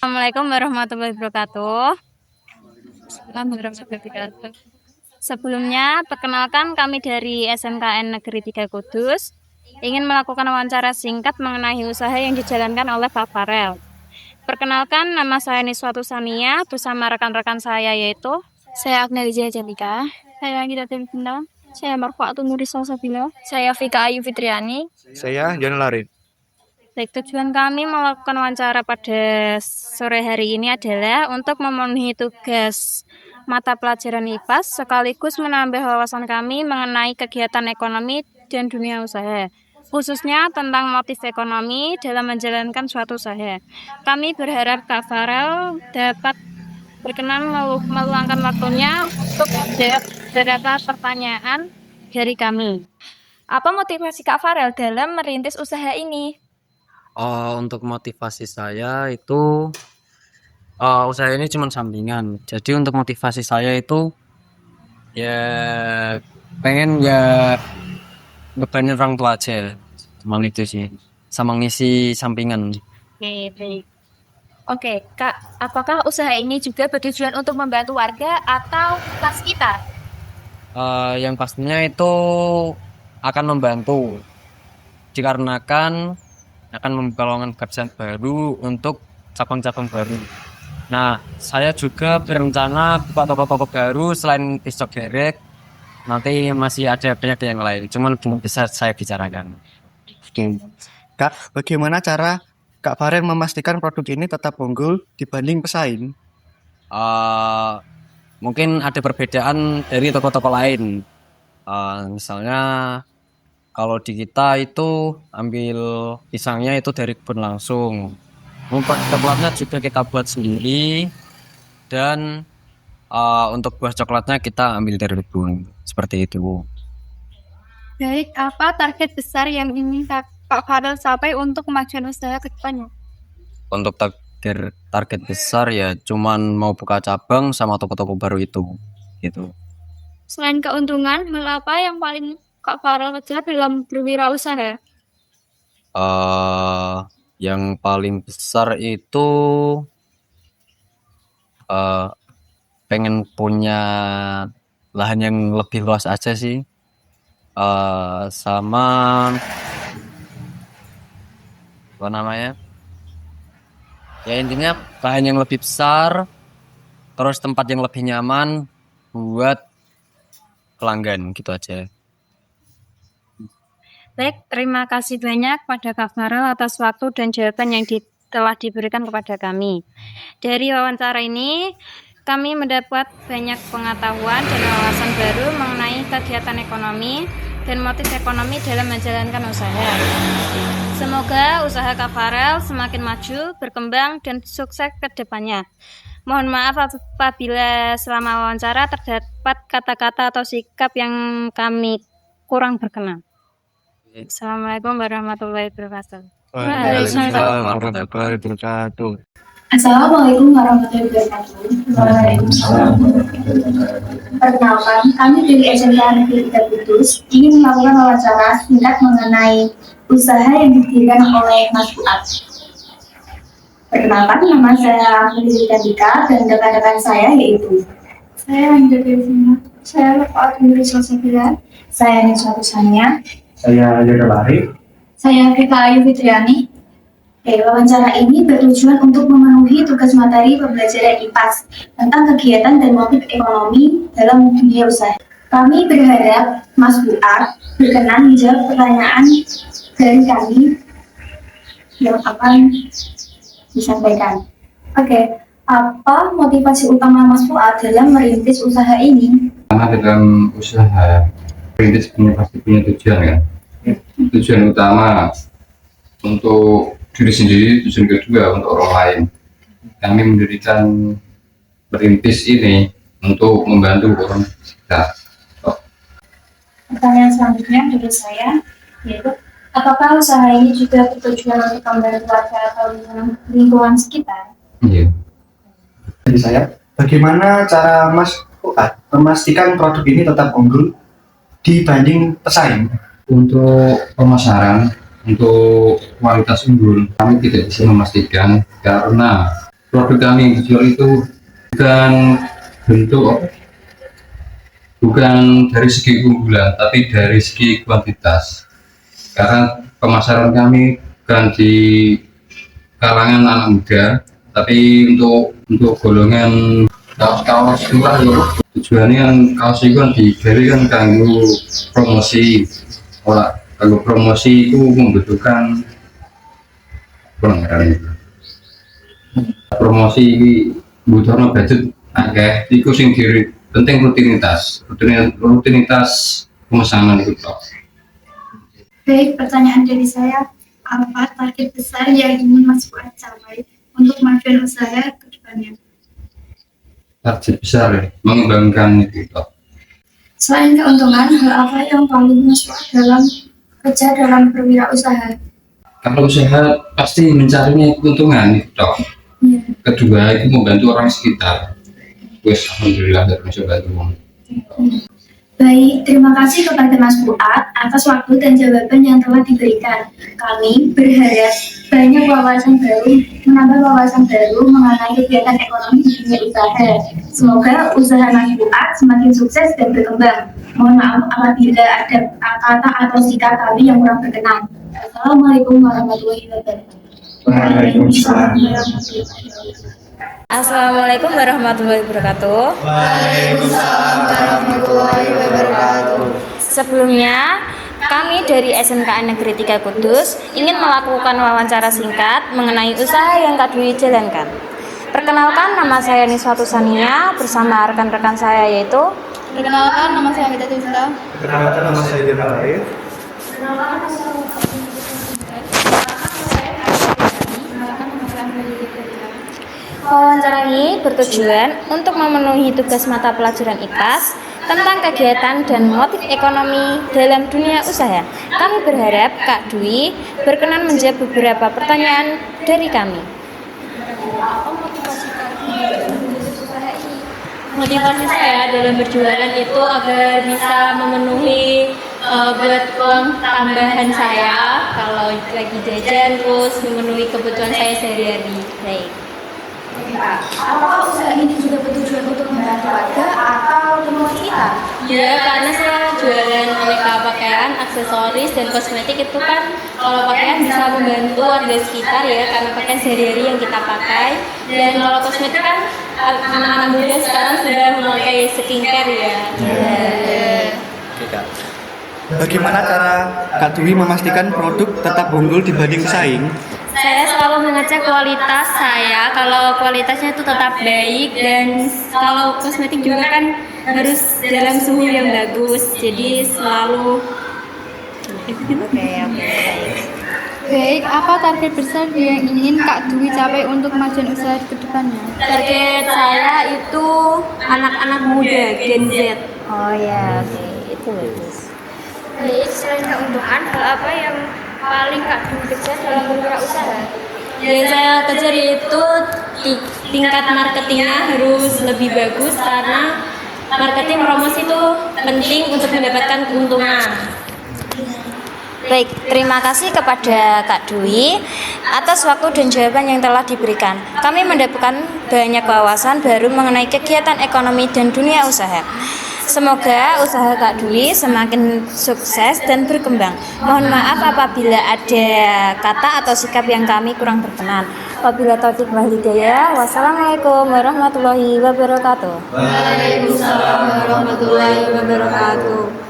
Assalamualaikum warahmatullahi wabarakatuh. Assalamualaikum warahmatullahi wabarakatuh. Sebelumnya, perkenalkan kami dari SMKN Negeri 3 Kudus ingin melakukan wawancara singkat mengenai usaha yang dijalankan oleh Pak Farel. Perkenalkan, nama saya Niswatu Sania bersama rekan-rekan saya yaitu Saya Agnelia Jalika. Saya Gita Dewi Bintang. Saya Marfatul Nuri Salsabila. Saya Vika Ayu Fitriani. Saya John Larin. Baik, tujuan kami melakukan wawancara pada sore hari ini adalah untuk memenuhi tugas mata pelajaran IPAS sekaligus menambah wawasan kami mengenai kegiatan ekonomi dan dunia usaha, khususnya tentang motif ekonomi dalam menjalankan suatu usaha. Kami berharap Kak Farel dapat berkenan meluangkan waktunya untuk beberapa pertanyaan dari kami. Apa motivasi Kak Farel dalam merintis usaha ini? Untuk motivasi saya itu usaha ini cuma sampingan. Jadi untuk motivasi saya itu ya pengen ya bebanin orang tua aja. Cuma itu sih. Sama ngisi sampingan. Oke, baik. Oke, Kak, apakah usaha ini juga bertujuan untuk membantu warga atau kelas kita? Yang pastinya itu akan membantu dikarenakan akan membuka lowongan pekerjaan baru untuk cabang-cabang baru. Nah, saya juga berencana buka toko-toko baru selain Pistok Derek. Nanti masih ada banyak yang lain, cuman belum bisa saya bicarakan. Kak, bagaimana cara Kak Farel memastikan produk ini tetap unggul dibanding pesaing? Mungkin ada perbedaan dari toko-toko lain. Misalnya kalau di kita itu ambil pisangnya itu dari kebun langsung. Untuk coklatnya juga kita buat sendiri. Dan untuk buah coklatnya kita ambil dari kebun. Seperti itu. Baik, apa target besar yang ingin Kak Farel capai untuk kemajuan usaha ke depannya? Untuk target besar ya cuman mau buka cabang sama toko-toko baru itu. Gitu. Selain keuntungan, hal apa yang paling Kak Farel kejar dalam berwirausaha? Yang paling besar itu pengen punya lahan yang lebih luas aja sih. Sama apa namanya? Ya intinya lahan yang lebih besar, terus tempat yang lebih nyaman buat pelanggan gitu aja. Baik, terima kasih banyak pada Kak Farel atas waktu dan jawaban yang telah diberikan kepada kami. Dari wawancara ini, kami mendapat banyak pengetahuan dan wawasan baru mengenai kegiatan ekonomi dan motif ekonomi dalam menjalankan usaha. Semoga usaha Kak Farel semakin maju, berkembang, dan sukses ke depannya. Mohon maaf apabila selama wawancara terdapat kata-kata atau sikap yang kami kurang berkenan. Assalamualaikum warahmatullahi wabarakatuh. Waalaikumsalam warahmatullahi wabarakatuh. Assalamualaikum warahmatullahi wabarakatuh. Waalaikumsalam. Perkenalkan, kami dari SMK Negeri 3 Kudus ingin melakukan wawancara singkat mengenai usaha yang didirikan oleh Mas Fuad. Perkenalkan, nama saya Agnelia Jalika dan rekan-rekan saya yaitu saya Angela Devina, saya Marfatul Nuri Salsabila, saya Niswatu Sania, Saya John Larin. saya Vika Ayu Fitriani. Wawancara ini bertujuan untuk memenuhi tugas materi pembelajaran IPAS tentang kegiatan dan motif ekonomi dalam dunia usaha. Kami berharap Mas Fuad berkenan menjawab pertanyaan dari kami yang akan disampaikan. Oke, apa motivasi utama Mas Fuad dalam merintis usaha ini? Karena dalam usaha perintis pasti punya tujuan kan. Tujuan utama untuk diri sendiri, tujuan kedua untuk orang lain. Kami mendirikan perintis ini untuk membantu orang kita. Pertanyaan selanjutnya dari saya yaitu apakah usaha ini juga bertujuan untuk membantu warga atau lingkungan sekitar? Iya. Jadi saya, bagaimana cara Mas Fuad memastikan produk ini tetap unggul dibanding pesaing? Untuk pemasaran, untuk kualitas unggul, kami tidak bisa memastikan karena produk kami yang dijual itu bukan bentuk apa, bukan dari segi keunggulan tapi dari segi kuantitas, karena pemasaran kami bukan di kalangan anak muda tapi untuk golongan kaos murah ya. Tujuannya kan kaos itu kan digawe kan kanggo promosi. Kalau promosi itu membutuhkan pelanggaran itu. Promosi ini butuhnya budget akeh, iku sing diri penting rutinitas pemesanan itu tok. Baik, pertanyaan dari saya, apa target besar yang ingin Mas Fuad capai untuk kemajuan usaha ke depannya? Target besar ya, mengembangkan itu tok. Selain keuntungan, hal apa yang paling Mas Fuad dalam berwirausaha? Kalau usaha pasti mencarinya keuntungan itu tok. Iya. Kedua itu membantu orang sekitar. Wes alhamdulillah dari mencoba itu. Baik, terima kasih kepada Mas Fuad atas waktu dan jawaban yang telah diberikan. Kami berharap menambah wawasan baru mengenai kegiatan ekonomi di dunia usaha. Semoga usaha Mas Fuad semakin sukses dan berkembang. Mohon maaf apabila ada kata atau sikap kami yang kurang berkenan. Assalamualaikum warahmatullahi wabarakatuh. Waalaikumsalam. Assalamualaikum warahmatullahi wabarakatuh. Sebelumnya, kami dari SMKN Negeri 3 Kudus ingin melakukan wawancara singkat mengenai usaha yang Kak Dwi jalankan. Perkenalkan, nama saya Niswatu Sania bersama rekan-rekan saya yaitu Perkenalkan, nama saya Anggita Cinta. Perkenalkan, nama saya Dina Laif. Wawancara ini bertujuan untuk memenuhi tugas mata pelajaran IPAS tentang kegiatan dan motif ekonomi dalam dunia usaha. Kami berharap Kak Dwi berkenan menjawab beberapa pertanyaan dari kami. Motivasi saya dalam berjualan itu agar bisa memenuhi buat uang tambahan saya kalau lagi jajan, terus memenuhi kebutuhan saya sehari-hari. Baik. Apakah usaha ini juga bertujuan untuk membantu warga atau promosi kita? Ya, karena saya jualan aneka pakaian, aksesoris, dan kosmetik itu kan kalau pakaian bisa membantu warga sekitar ya, karena pakaian sehari-hari yang kita pakai. Dan kalau kosmetik kan anak-anak muda sekarang sudah memakai skincare ya. Bagaimana cara Kak Dwi memastikan produk tetap unggul dibanding pesaing? Saya selalu mengecek kualitas saya, kalau kualitasnya itu tetap baik, dan kalau kosmetik juga kan harus dalam suhu yang bagus, jadi selalu. Baik, apa target besar yang ingin Kak Dwi capai untuk kemajuan usaha ke depannya? Target saya itu anak-anak muda Gen Z. Oh ya, oke, itu bagus. Baik, selain keuntungan, hal apa yang paling Kak Dwi kejar dalam berwirausaha? Yang saya kejar itu tingkat marketingnya harus lebih bagus, karena marketing promosi itu penting untuk mendapatkan keuntungan. Baik, terima kasih kepada Kak Dwi atas waktu dan jawaban yang telah diberikan. Kami mendapatkan banyak wawasan baru mengenai kegiatan ekonomi dan dunia usaha. Semoga usaha Kak Dwi semakin sukses dan berkembang. Mohon maaf apabila ada kata atau sikap yang kami kurang berkenan. Wabillahi taufiq wal hidayah. Wassalamualaikum warahmatullahi wabarakatuh. Waalaikumsalam warahmatullahi wabarakatuh.